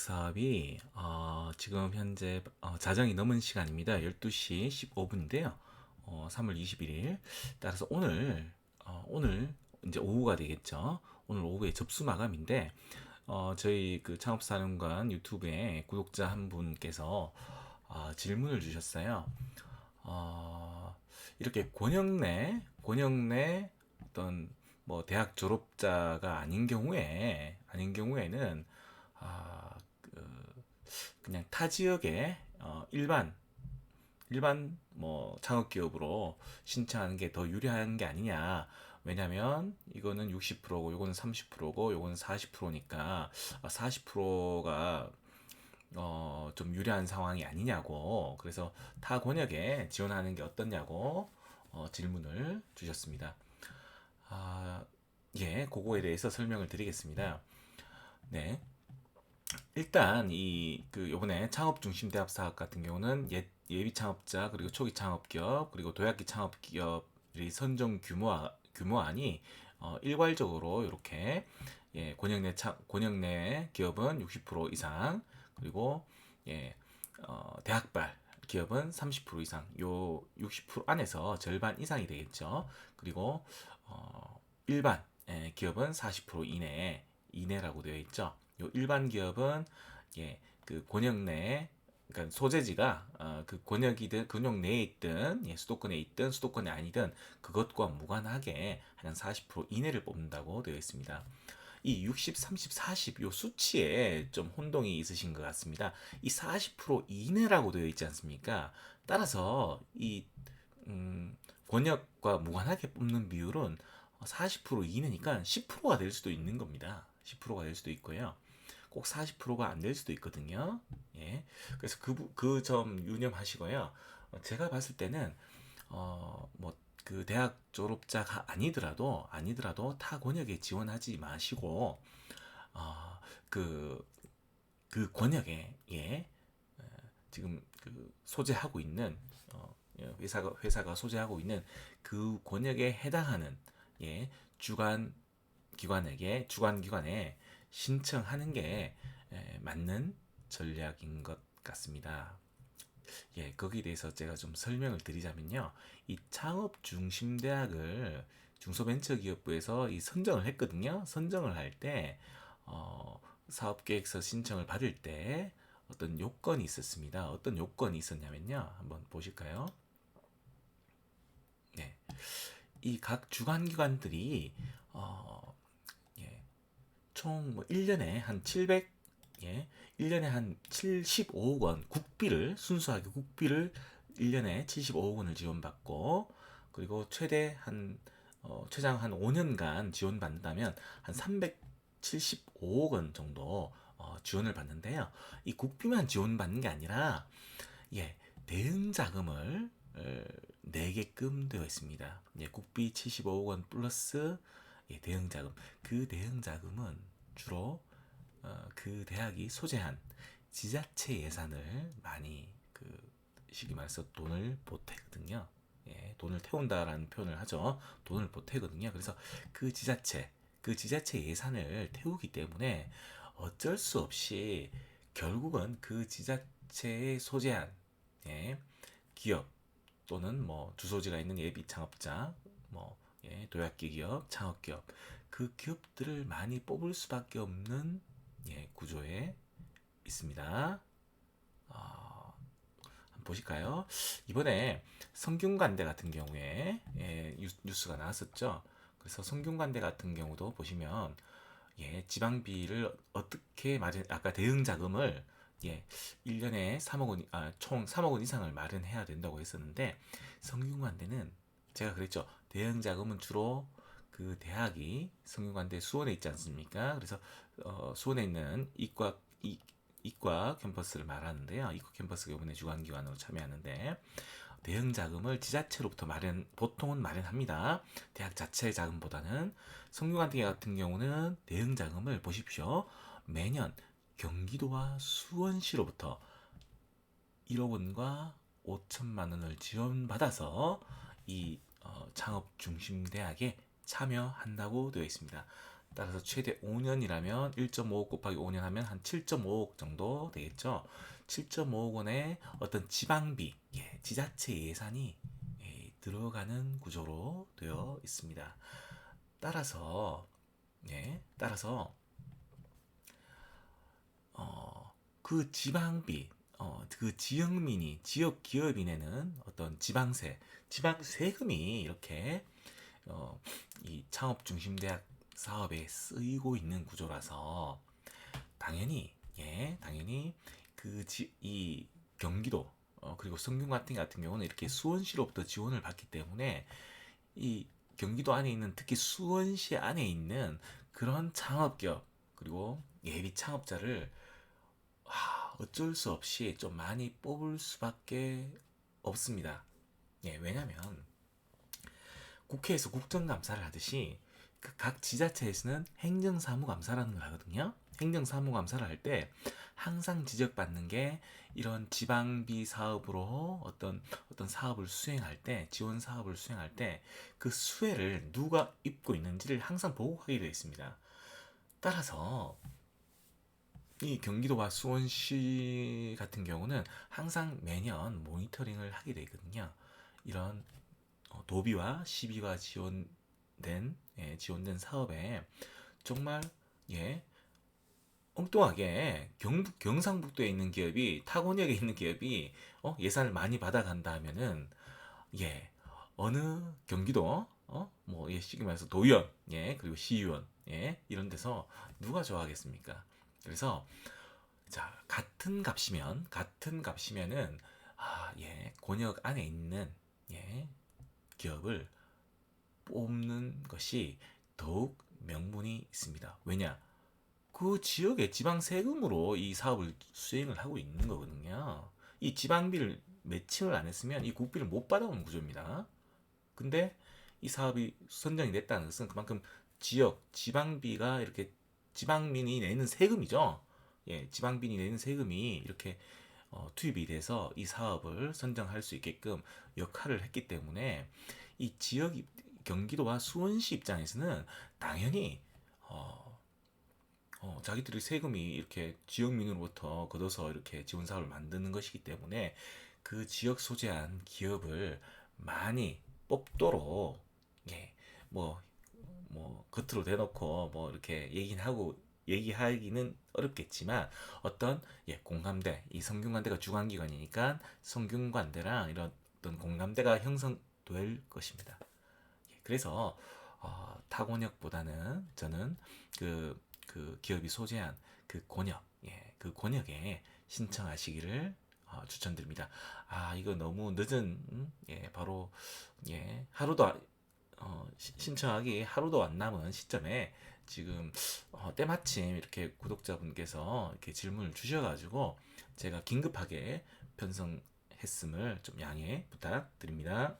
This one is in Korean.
사업이 지금 현재 자정이 넘은 시간입니다. 12시 15분인데요. 3월 21일. 따라서 오늘 이제 오후가 되겠죠. 오늘 오후에 접수 마감인데 저희 그 창업사령관 유튜브에 구독자 한 분께서 질문을 주셨어요. 이렇게 권역내 어떤 뭐 대학 졸업자가 아닌 경우에는 아, 그냥 타 지역의 일반 뭐 창업 기업으로 신청하는 게 더 유리한 게 아니냐. 왜냐면 이거는 60%고 요거는 30%고 요거는 40%니까 40%가 좀 유리한 상황이 아니냐고. 그래서 타 권역에 지원하는 게 어떻냐고 질문을 주셨습니다. 아, 예, 그거에 대해서 설명을 드리겠습니다. 네. 일단 요번에 창업 중심 대학 사업 같은 경우는 예비 창업자 그리고 초기 창업 기업 그리고 도약기 창업 기업의 선정 규모안이 일괄적으로 이렇게 권역 내 기업은 60% 이상 그리고 예, 대학발 기업은 30% 이상 요 60% 안에서 절반 이상이 되겠죠. 그리고 일반 기업은 40% 이내라고 되어 있죠. 요 일반 기업은 그 권역 내 그러니까 소재지가 그 권역 내에 있든 수도권에 있든 수도권이 아니든 그것과 무관하게 한 40% 이내를 뽑는다고 되어 있습니다. 이 60, 30, 40 요 수치에 좀 혼동이 있으신 것 같습니다. 이 40% 이내라고 되어 있지 않습니까? 따라서 권역과 무관하게 뽑는 비율은 40% 이내니까 10%가 될 수도 있는 겁니다. 10%가 될 수도 있고요. 꼭 40%가 안 될 수도 있거든요. 예. 그래서 그 점 유념하시고요. 제가 봤을 때는 뭐 그 대학 졸업자가 아니더라도 타 권역에 지원하지 마시고 어, 그, 그 권역에 지금 그 소재하고 있는 회사가 소재하고 있는 그 권역에 해당하는 주관 주관 기관에 신청하는 게 맞는 전략인 것 같습니다. 거기에 대해서 제가 좀 설명을 드리자면요. 이 창업 중심 대학을 중소벤처기업부에서 이 선정을 했거든요. 선정을 할 때 사업계획서 신청을 받을 때 어떤 요건이 있었습니다. 어떤 요건이 있었냐면요. 한번 보실까요? 네. 이 각 주관기관들이 어, 예, 총뭐 1년에 한 1년에 한 75억 원 순수하게 국비를 1년에 75억 원을 지원받고 그리고 최장 한 5년간 지원받는다면 한 375억 원 정도 지원을 받는데요. 이 국비만 지원받는 게 아니라 대응 자금을 내게끔 되어 있습니다. 국비 75억 원 플러스 대응 자금. 그 대응 자금은 주로 그 대학이 소재한 지자체 예산을 많이 쉽게 말해서 돈을 보태거든요. 돈을 태운다라는 표현을 하죠. 돈을 보태거든요. 그래서 그 지자체 예산을 태우기 때문에 어쩔 수 없이 결국은 그 지자체에 소재한 기업 또는 뭐 주소지가 있는 예비 창업자, 뭐 도약기 기업, 창업 기업 그 기업들을 많이 뽑을 수밖에 없는 구조에 있습니다. 한번 보실까요? 이번에 성균관대 같은 경우에 뉴스가 나왔었죠. 그래서 성균관대 같은 경우도 보시면 지방비를 어떻게 아까 대응 자금을 1년에 3억 원, 총 3억 원 이상을 마련해야 된다고 했었는데 성균관대는 제가 그랬죠. 대응 자금은 주로 그 대학이 성균관대 수원에 있지 않습니까? 그래서 수원에 있는 이과 캠퍼스를 말하는데요. 이과 캠퍼스가 이번에 주관기관으로 참여하는데 대응 자금을 지자체로부터 보통은 마련합니다. 대학 자체 자금보다는 성균관대 같은 경우는 대응 자금을 보십시오. 매년 경기도와 수원시로부터 1억 원과 5천만 원을 지원받아서 이 창업 중심 대학에 참여한다고 되어 있습니다. 따라서 최대 5년이라면 1.5억 곱하기 5년 하면 한 7.5억 정도 되겠죠. 7.5억 원의 어떤 지방비, 지자체 예산이 들어가는 구조로 되어 있습니다. 따라서 따라서 그 지방비, 그 지역민이 지역 기업이 내는 어떤 지방 세금이 이렇게 이 창업 중심 대학 사업에 쓰이고 있는 구조라서 당연히 이 경기도 그리고 성균관청 같은 경우는 이렇게 수원시로부터 지원을 받기 때문에 이 경기도 안에 있는 특히 수원시 안에 있는 그런 창업기업 그리고 예비 창업자를 어쩔 수 없이 좀 많이 뽑을 수밖에 없습니다. 왜냐면 국회에서 국정감사를 하듯이 각 지자체에서는 행정사무감사라는 걸 하거든요. 행정사무감사를 할 때 항상 지적받는 게 이런 지방비 사업으로 어떤 사업을 수행할 때, 지원 사업을 수행할 때 그 수혜를 누가 입고 있는지를 항상 보고하게 되어 있습니다. 따라서 이 경기도와 수원시 같은 경우는 항상 매년 모니터링을 하게 되거든요. 이런 도비와 시비가 지원된 사업에 정말 예 엉뚱하게 경상북도에 있는 기업이 타곤역에 있는 기업이 예산을 많이 받아간다 하면은 예 어느 경기도 뭐 쉽게 말해서 도의원 그리고 시의원 이런 데서 누가 좋아하겠습니까? 그래서 자 같은 값이면은 권역 안에 있는 기업을 뽑는 것이 더욱 명분이 있습니다. 왜냐? 그 지역의 지방 세금으로 이 사업을 수행을 하고 있는 거거든요. 이 지방비를 매칭을 안 했으면 이 국비를 못 받아오는 구조입니다. 근데 이 사업이 선정이 됐다는 것은 그만큼 지방비가 이렇게 지방민이 내는 세금이죠. 지방민이 내는 세금이 이렇게 투입이 돼서 이 사업을 선정할 수 있게끔 역할을 했기 때문에 이 경기도와 수원시 입장에서는 당연히 자기들의 세금이 이렇게 지역민으로부터 걷어서 이렇게 지원 사업을 만드는 것이기 때문에 그 지역 소재한 기업을 많이 뽑도록 예, 뭐, 겉으로 대놓고 뭐 이렇게 얘기하기는 어렵겠지만 어떤 공감대, 이 성균관대가 주관기관이니까 성균관대랑 이런 어떤 공감대가 형성될 것입니다. 그래서 타곤역보다는 저는 그 기업이 소재한 그 권역에 신청하시기를 추천드립니다. 이거 너무 늦은 바로 신청하기 하루도 안 남은 시점에 지금 때마침 이렇게 구독자분께서 이렇게 질문을 주셔가지고 제가 긴급하게 편성했음을 좀 양해 부탁드립니다.